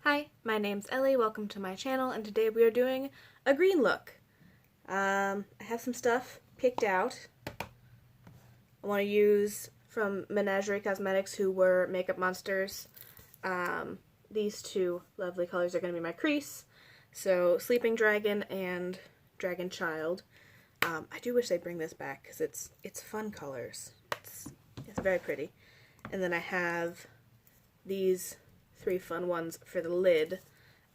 Hi, my name's Ellie, welcome to my channel, and today we are doing a green look. I have some stuff picked out. I want to use from Menagerie Cosmetics, who were Makeup Monsters. These two lovely colors are going to be my crease. So, Sleeping Dragon and Dragon Child. I do wish they'd bring this back, because it's fun colors. It's very pretty. And then I have these three fun ones for the lid.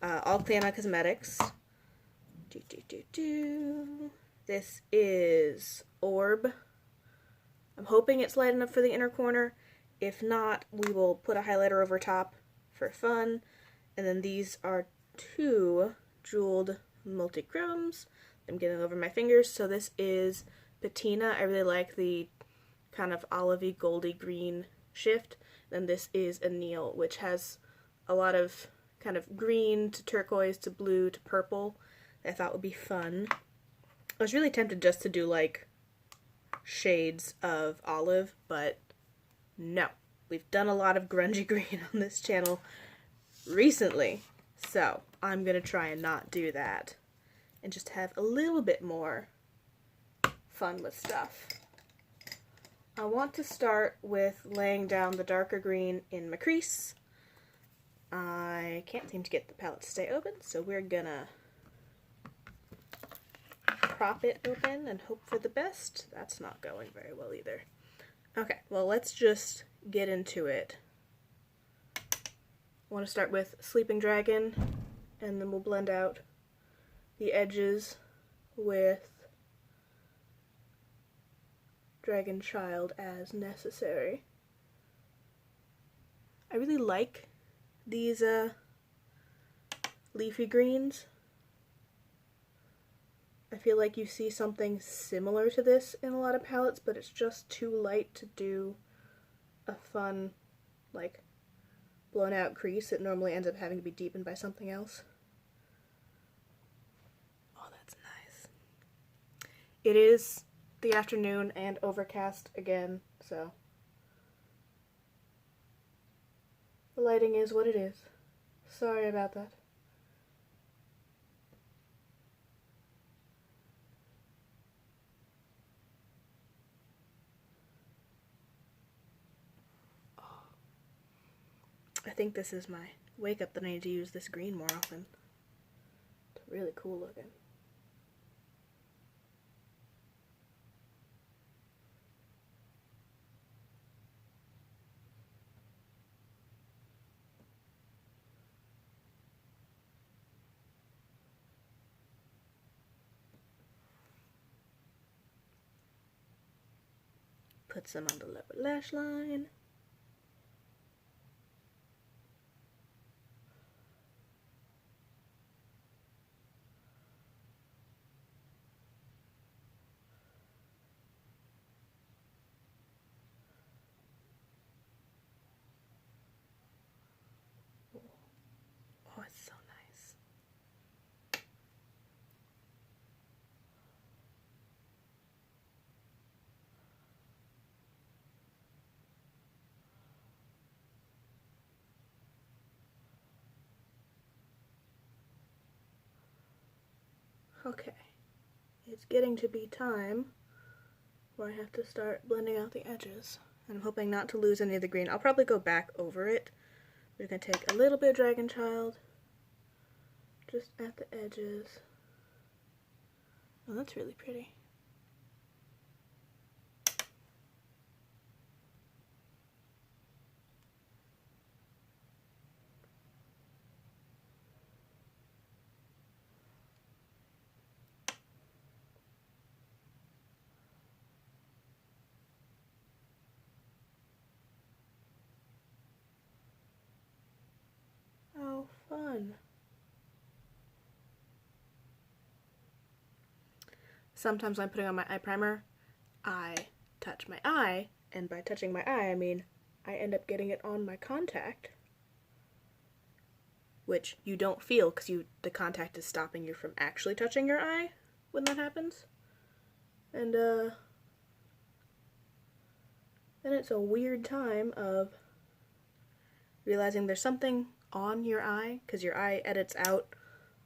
All Cliana Cosmetics. This is Orb. I'm hoping it's light enough for the inner corner. If not, we will put a highlighter over top for fun. And then these are two jeweled multi-chromes. I'm getting over my fingers. So this is Patina. I really like the kind of olivey, goldy green shift. Then this is Anil, which has a lot of kind of green to turquoise to blue to purple that I thought would be fun. I was really tempted just to do like shades of olive, but no. We've done a lot of grungy green on this channel recently, so I'm going to try and not do that and just have a little bit more fun with stuff. I want to start with laying down the darker green in my crease. I can't seem to get the palette to stay open, so we're gonna prop it open and hope for the best. That's not going very well either. Okay, well, let's just get into it. I want to start with Sleeping Dragon, and then we'll blend out the edges with Dragon Child as necessary. I really like these leafy greens. I feel like you see something similar to this in a lot of palettes, but it's just too light to do a fun, like, blown out crease. It normally ends up having to be deepened by something else. Oh, that's nice. It is the afternoon and overcast again, so the lighting is what it is. Sorry about that. Oh. I think this is my wake up that I need to use this green more often. It's really cool looking. Put some on the lower lash line. Oh, it's so nice. Okay, it's getting to be time where I have to start blending out the edges. And I'm hoping not to lose any of the green. I'll probably go back over it. We're going to take a little bit of Dragon Child just at the edges. Oh, that's really pretty. Oh, fun. Sometimes when I'm putting on my eye primer, I touch my eye, and by touching my eye, I mean I end up getting it on my contact, which you don't feel because the contact is stopping you from actually touching your eye when that happens. And then it's a weird time of realizing there's something on your eye, because your eye edits out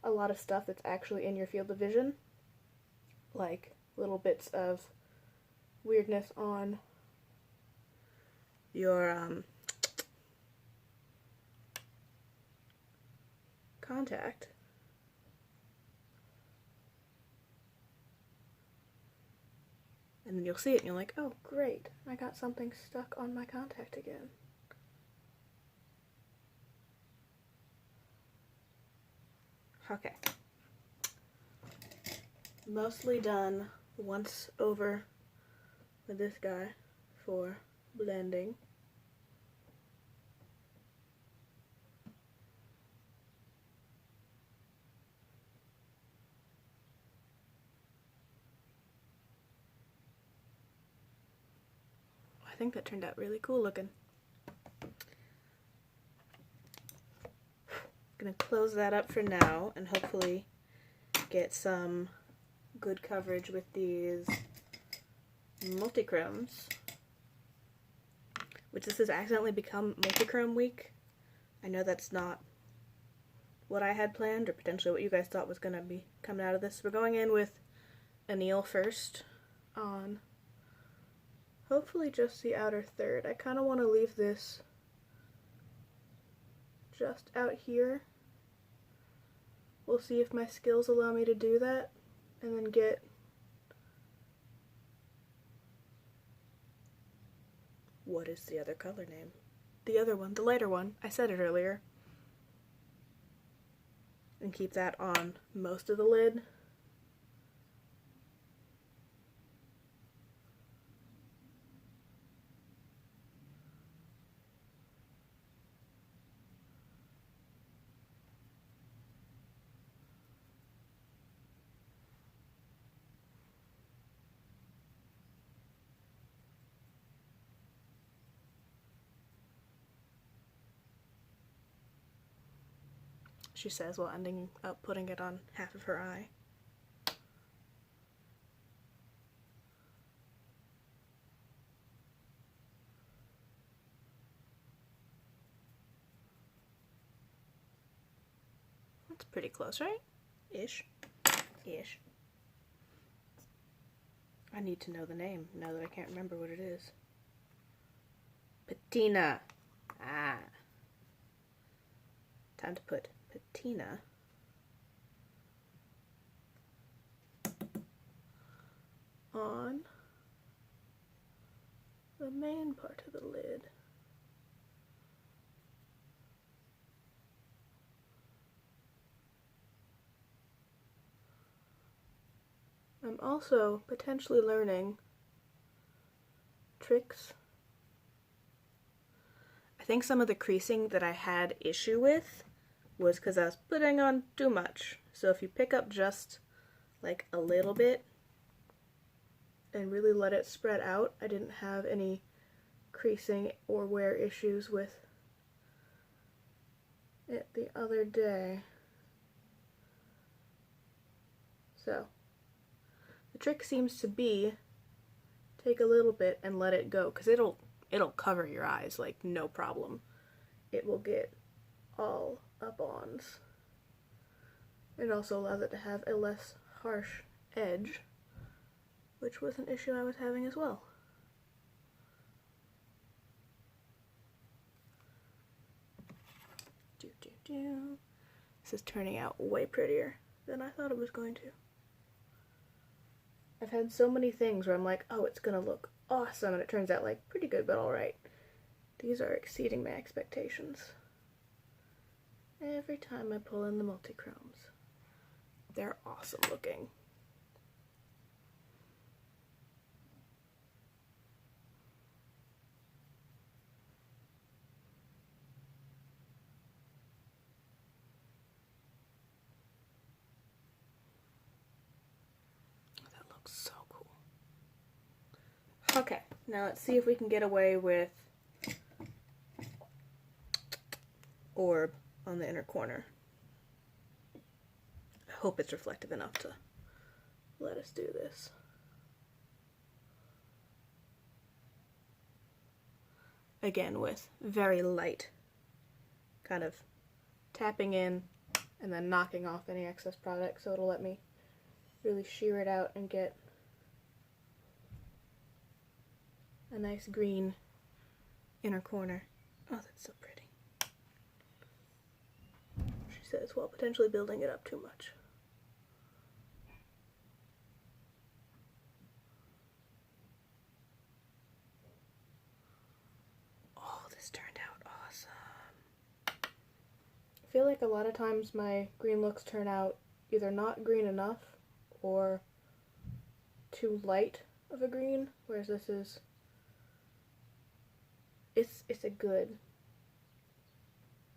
a lot of stuff that's actually in your field of vision, like little bits of weirdness on your contact. And then you'll see it and you're like, oh great, I got something stuck on my contact again. Okay. Mostly done once over with this guy for blending. I think that turned out really cool looking. Gonna close that up for now and hopefully get some good coverage with these multichromes, which this has accidentally become multichrome week. I know that's not what I had planned or potentially what you guys thought was gonna be coming out of this. We're going in with Anil first on hopefully just the outer third. I kind of want to leave this just out here. We'll see if my skills allow me to do that, and then get what is the other color name? The other one, the lighter one. I said it earlier. And keep that on most of the lid. She says while ending up putting it on half of her eye. That's pretty close, right? Ish. Ish. I need to know the name now that I can't remember what it is. Patina. Ah. Time to put patina on the main part of the lid. I'm also potentially learning tricks. I think some of the creasing that I had issue with was because I was putting on too much. So if you pick up just like a little bit and really let it spread out, I didn't have any creasing or wear issues with it the other day. So the trick seems to be take a little bit and let it go, because it'll cover your eyes like no problem. It will get all up-ons. It also allows it to have a less harsh edge, which was an issue I was having as well. This is turning out way prettier than I thought it was going to. I've had so many things where I'm like, oh, it's gonna look awesome, and it turns out like pretty good, but alright. These are exceeding my expectations. Every time I pull in the multichromes, they're awesome looking. That looks so cool. Okay, now let's see if we can get away with orb on the inner corner. I hope it's reflective enough to let us do this. Again, with very light kind of tapping in and then knocking off any excess product, so it'll let me really shear it out and get a nice green inner corner. Oh, that's so pretty. She says, while potentially building it up too much. Oh, this turned out awesome. I feel like a lot of times my green looks turn out either not green enough or too light of a green, whereas this is, it's a good,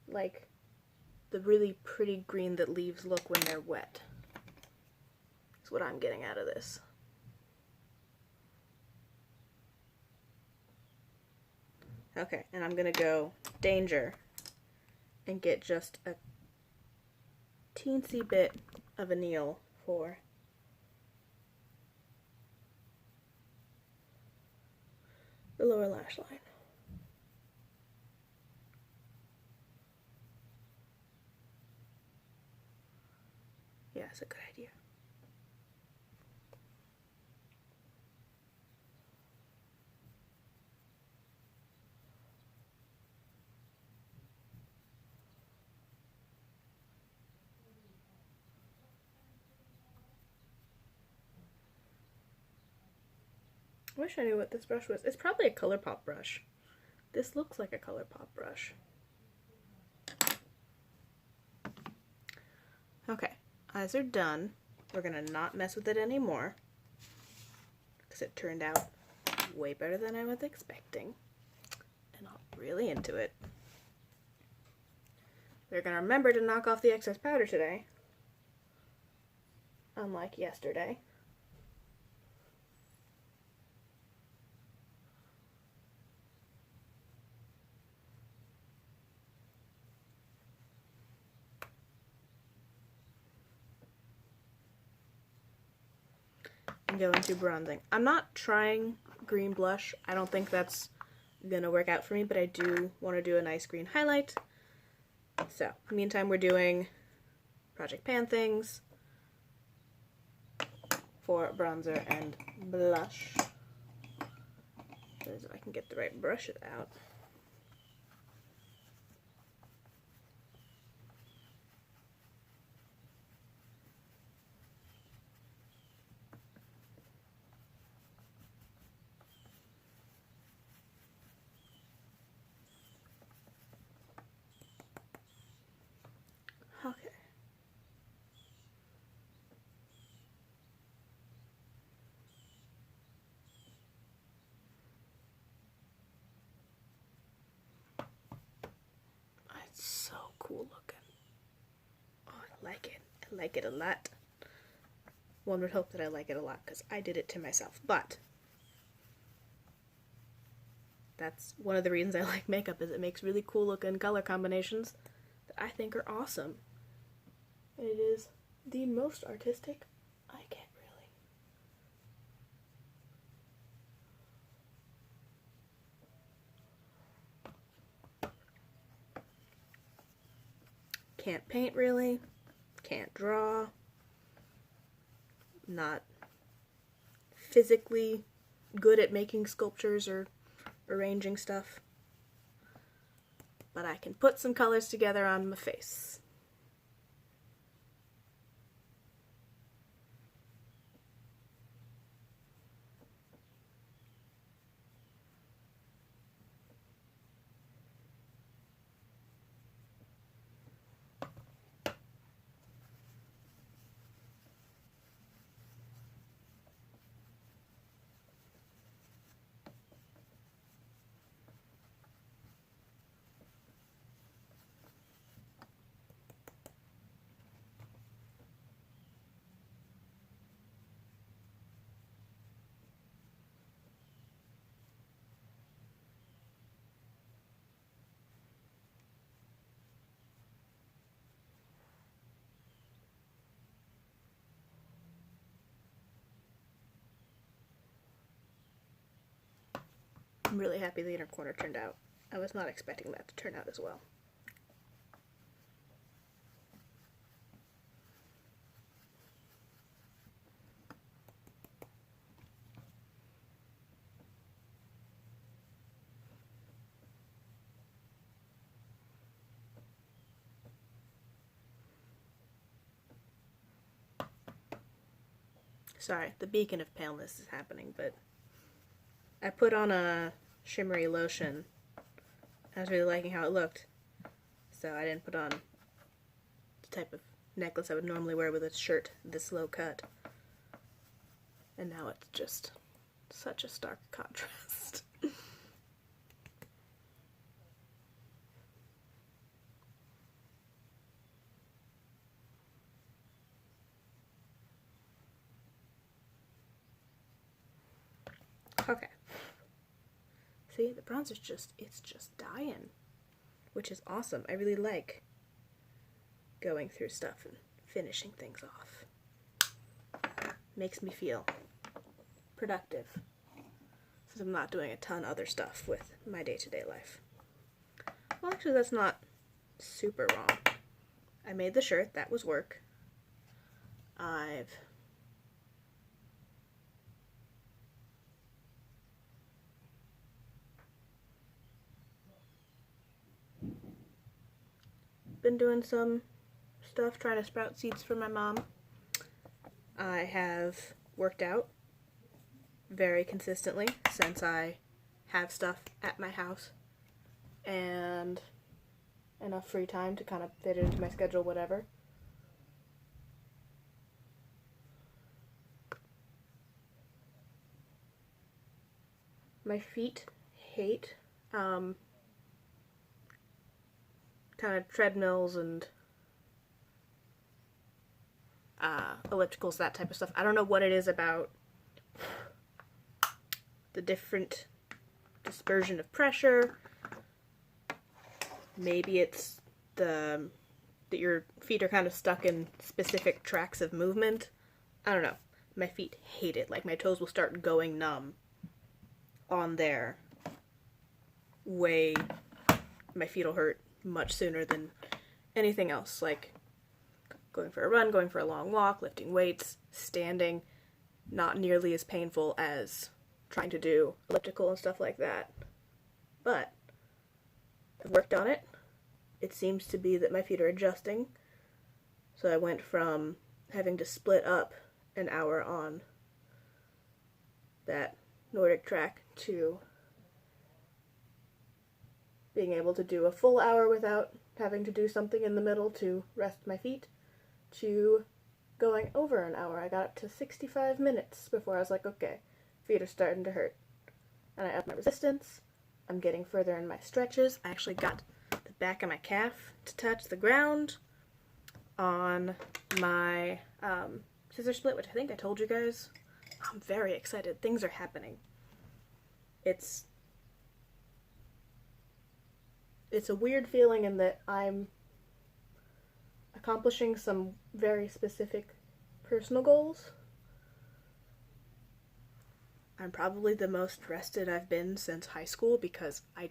like, the really pretty green that leaves look when they're wet. That's what I'm getting out of this. Okay, and I'm gonna go danger and get just a teensy bit of anneal for the lower lash line. Yeah, it's a good idea. I wish I knew what this brush was. It's probably a ColourPop brush. This looks like a ColourPop brush. Okay, eyes are done. We're gonna not mess with it anymore because it turned out way better than I was expecting, and I'm really into it. We're gonna remember to knock off the excess powder today, unlike yesterday. And go into bronzing. I'm not trying green blush. I don't think that's gonna work out for me, but I do want to do a nice green highlight. So, meantime, we're doing Project Pan things for bronzer and blush. If I can get the right brushes out. Okay. It's so cool looking. Oh, I like it. I like it a lot. One would hope that I like it a lot because I did it to myself, but that's one of the reasons I like makeup, is it makes really cool looking color combinations that I think are awesome. And it is the most artistic I get, really. Can't paint really, can't draw, not physically good at making sculptures or arranging stuff, but I can put some colors together on my face. I'm really happy the inner corner turned out. I was not expecting that to turn out as well. Sorry, the beacon of paleness is happening, but I put on a shimmery lotion. I was really liking how it looked, so I didn't put on the type of necklace I would normally wear with a shirt this low cut. And now it's just such a stark contrast. Okay. See, the bronzer's it's just dying, which is awesome. I really like going through stuff and finishing things off. Makes me feel productive, since I'm not doing a ton of other stuff with my day-to-day life. Well, actually, that's not super wrong. I made the shirt. That was work. I've been doing some stuff trying to sprout seeds for my mom. I have worked out very consistently since I have stuff at my house and enough free time to kind of fit it into my schedule, whatever. My feet hate kind of treadmills and ellipticals, that type of stuff. I don't know what it is about the different dispersion of pressure. Maybe it's that your feet are kind of stuck in specific tracks of movement. I don't know. My feet hate it. Like, my toes will start going numb on there. My feet will hurt much sooner than anything else. Like, going for a run, going for a long walk, lifting weights, standing, not nearly as painful as trying to do elliptical and stuff like that. But I've worked on it. It seems to be that my feet are adjusting. So I went from having to split up an hour on that Nordic track to being able to do a full hour without having to do something in the middle to rest my feet, to going over an hour. I got up to 65 minutes before I was like, okay, feet are starting to hurt. And I upped my resistance. I'm getting further in my stretches. I actually got the back of my calf to touch the ground on my scissor split, which I think I told you guys. I'm very excited. Things are happening. It's a weird feeling in that I'm accomplishing some very specific personal goals. I'm probably the most rested I've been since high school because I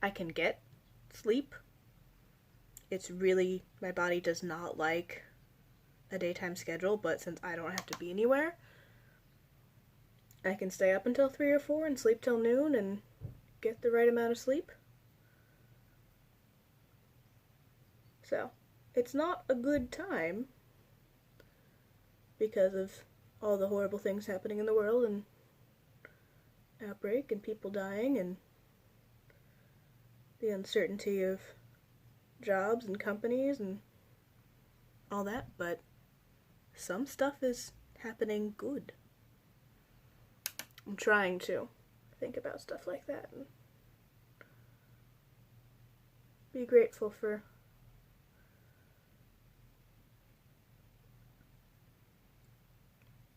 can get sleep. It's really, my body does not like a daytime schedule, but since I don't have to be anywhere, I can stay up until 3 or 4 and sleep till noon and get the right amount of sleep. So, it's not a good time because of all the horrible things happening in the world and outbreak and people dying and the uncertainty of jobs and companies and all that, but some stuff is happening good. I'm trying to think about stuff like that and be grateful for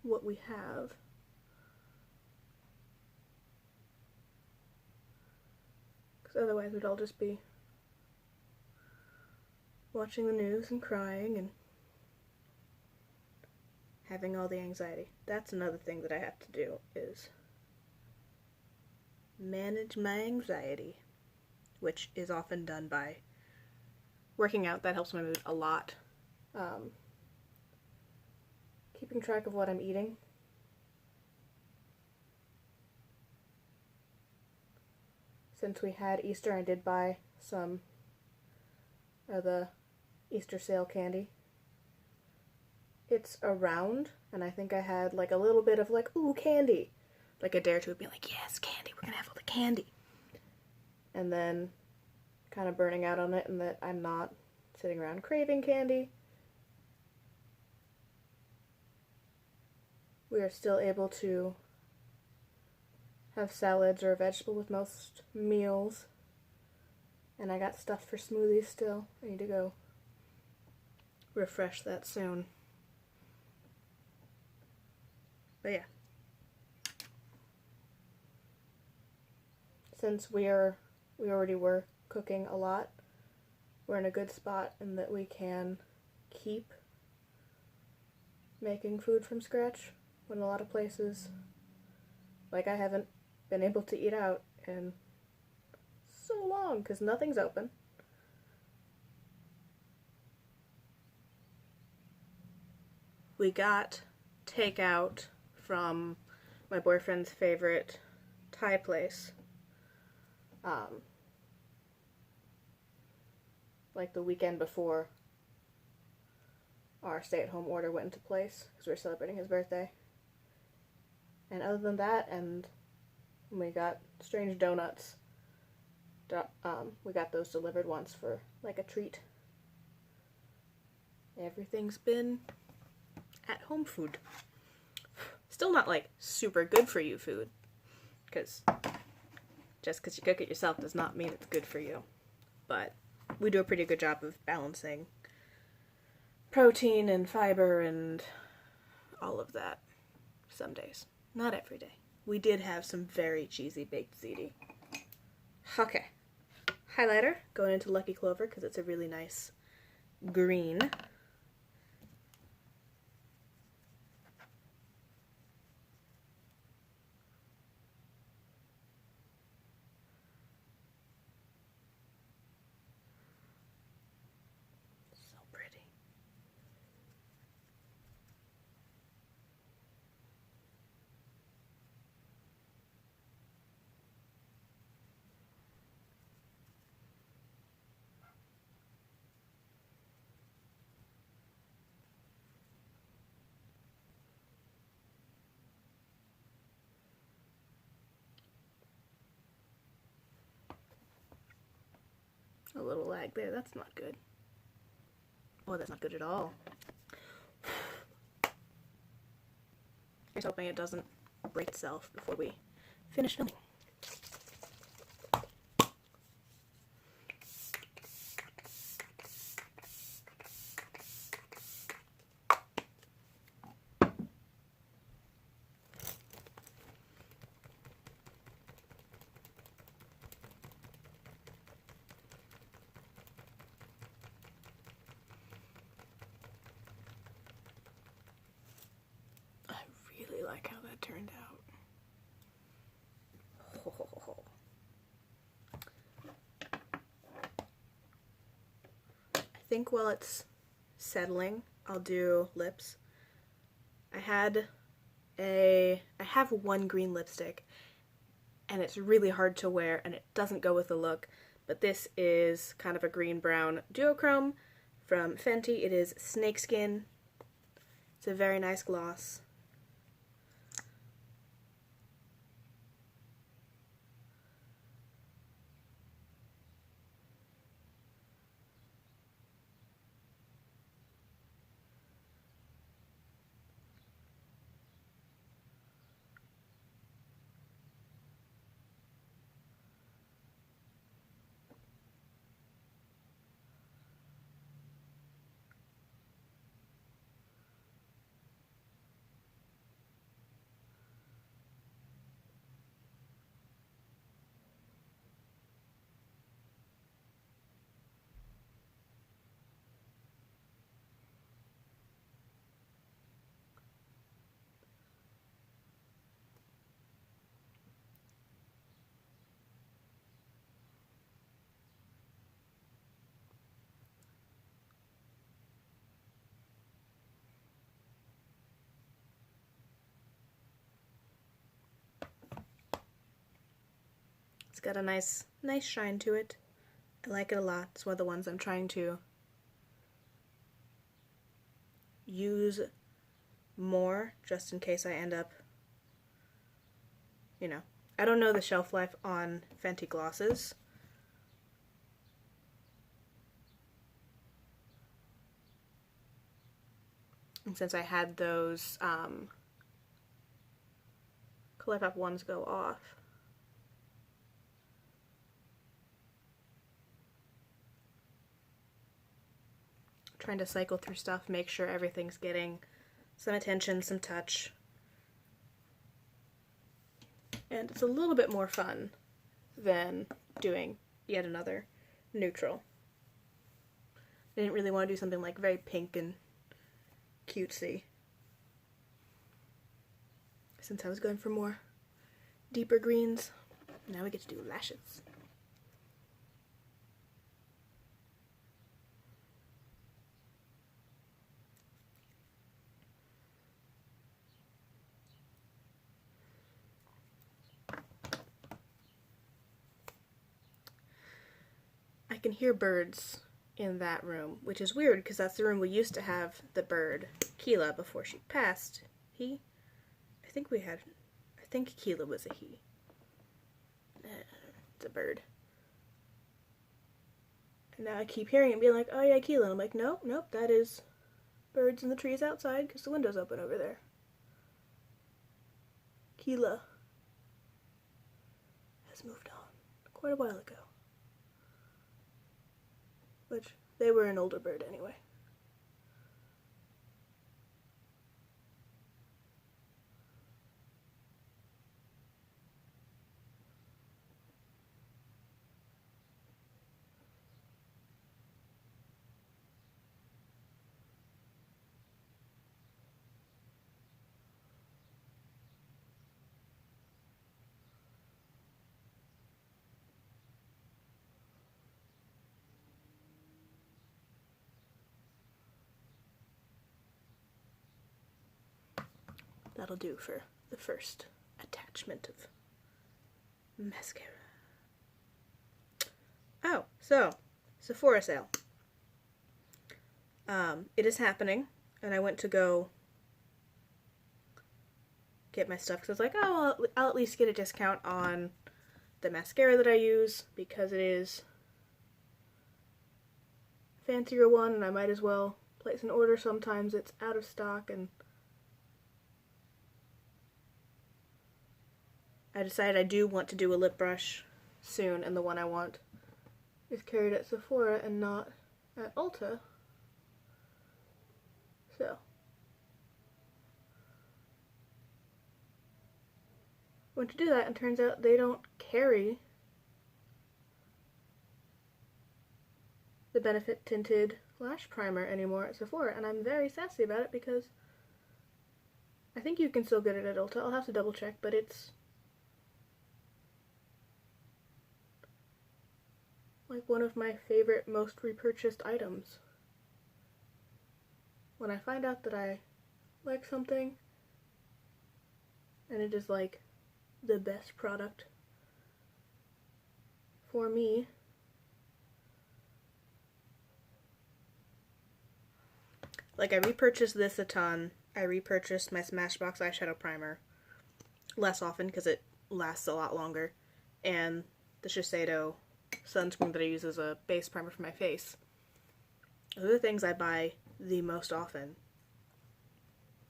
what we have. Because otherwise we'd all just be watching the news and crying and having all the anxiety. That's another thing that I have to do, is manage my anxiety, which is often done by working out. That helps my mood a lot. Keeping track of what I'm eating. Since we had Easter, I did buy some of the Easter sale candy. it's around, and I think I had like a little bit of like, ooh, candy. Like a day or two would be like, yes, candy, we're gonna have all the candy. And then kind of burning out on it, and that I'm not sitting around craving candy. We are still able to have salads or a vegetable with most meals. And I got stuff for smoothies still. I need to go refresh that soon. But yeah. Since we already were cooking a lot, we're in a good spot in that we can keep making food from scratch when a lot of places, like I haven't been able to eat out in so long because nothing's open. We got takeout from my boyfriend's favorite Thai place. Like the weekend before our stay-at-home order went into place because we were celebrating his birthday. And other than that, and we got strange donuts. We got those delivered once for like a treat. Everything's been at-home food. Still not like super good for you food, because just because you cook it yourself does not mean it's good for you. But we do a pretty good job of balancing protein and fiber and all of that some days. Not every day. We did have some very cheesy baked ziti. Okay. Highlighter, going into Lucky Clover because it's a really nice green. So pretty. A little lag there, that's not good. Oh, that's not good at all. Just hoping it doesn't break itself before we finish filming. Like how that turned out. I think while it's settling, I'll do lips. I have one green lipstick, and it's really hard to wear, and it doesn't go with the look, but this is kind of a green-brown duochrome from Fenty. It is Snakeskin. It's a very nice gloss. It's got a nice shine to it. I like it a lot. It's one of the ones I'm trying to use more just in case I end up, you know. I don't know the shelf life on Fenty glosses. And since I had those ColourPop ones go off, I'm trying to cycle through stuff, make sure everything's getting some attention, some touch. And it's a little bit more fun than doing yet another neutral. I didn't really want to do something like very pink and cutesy, since I was going for more deeper greens. Now we get to do lashes. I can hear birds in that room, which is weird because that's the room we used to have the bird, Keela, before she passed. I think Keela was a he. It's a bird. And now I keep hearing it being like, oh yeah, Keela. And I'm like, nope, that is birds in the trees outside because the window's open over there. Keela has moved on quite a while ago. Which, they were an older bird anyway. That'll do for the first attachment of mascara. Oh, so, Sephora sale. It is happening, and I went to go get my stuff, because I was like, oh, I'll at least get a discount on the mascara that I use, because it is a fancier one, and I might as well place an order. Sometimes it's out of stock, and I decided I do want to do a lip brush soon, and the one I want is carried at Sephora and not at Ulta. So, I went to do that, and turns out they don't carry the Benefit Tinted Lash Primer anymore at Sephora, and I'm very sassy about it because I think you can still get it at Ulta. I'll have to double check, but it's like one of my favorite, most repurchased items. When I find out that I like something and it is like the best product for me, like I repurchased this a ton. I repurchased my Smashbox eyeshadow primer less often because it lasts a lot longer, and the Shiseido sunscreen that I use as a base primer for my face. Those are the things I buy the most often.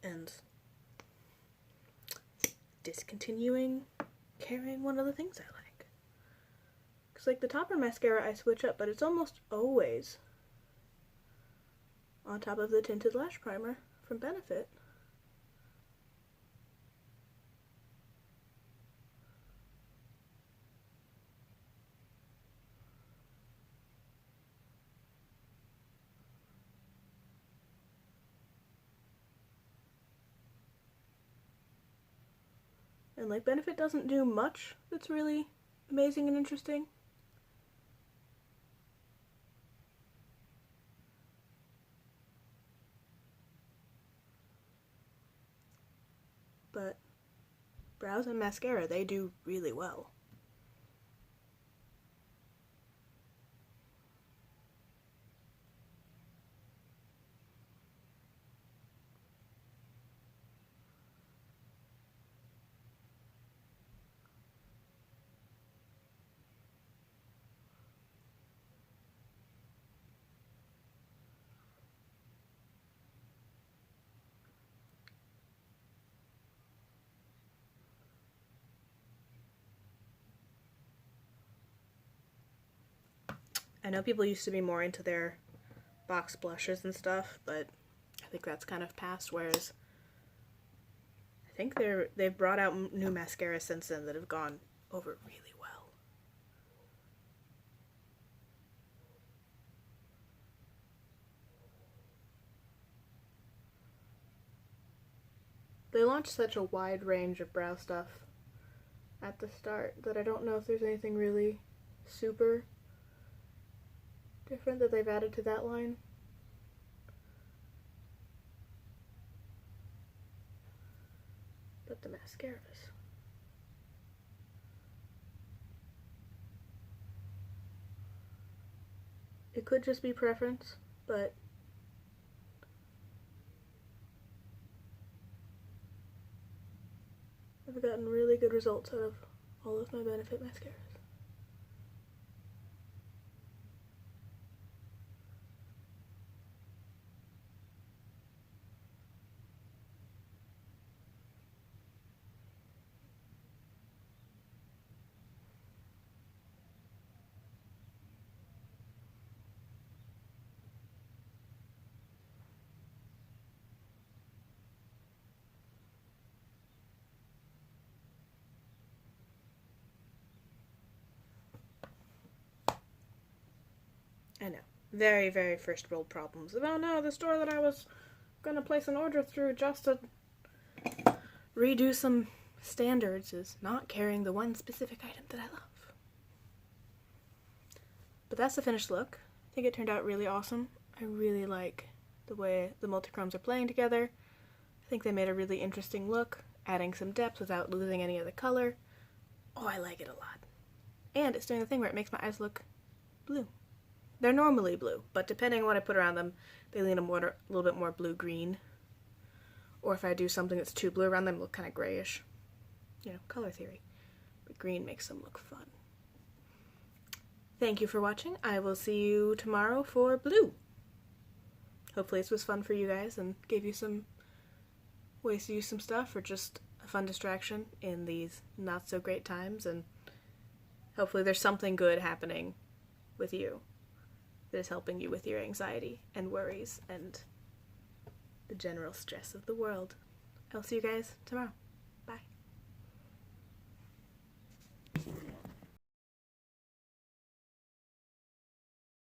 And discontinuing carrying one of the things I like. Because like the topper mascara I switch up, but it's almost always on top of the tinted lash primer from Benefit. And like Benefit doesn't do much that's really amazing and interesting. But brows and mascara, they do really well. I know people used to be more into their box blushes and stuff, but I think that's kind of past, whereas I think they've brought out new mascaras since then that have gone over really well. They launched such a wide range of brow stuff at the start that I don't know if there's anything really super different that they've added to that line. But the mascaras. It could just be preference, but I've gotten really good results out of all of my Benefit mascaras. I know. Very, very first world problems. Oh no, the store that I was gonna place an order through just to redo some standards is not carrying the one specific item that I love. But that's the finished look. I think it turned out really awesome. I really like the way the multichromes are playing together. I think they made a really interesting look, adding some depth without losing any of the color. Oh, I like it a lot. And it's doing the thing where it makes my eyes look blue. They're normally blue, but depending on what I put around them, they lean a little bit more blue-green. Or if I do something that's too blue around them, they look kind of grayish. You know, color theory. But green makes them look fun. Thank you for watching. I will see you tomorrow for blue. Hopefully this was fun for you guys and gave you some ways to use some stuff or just a fun distraction in these not so great times, and hopefully there's something good happening with you that is helping you with your anxiety and worries and the general stress of the world. I'll see you guys tomorrow.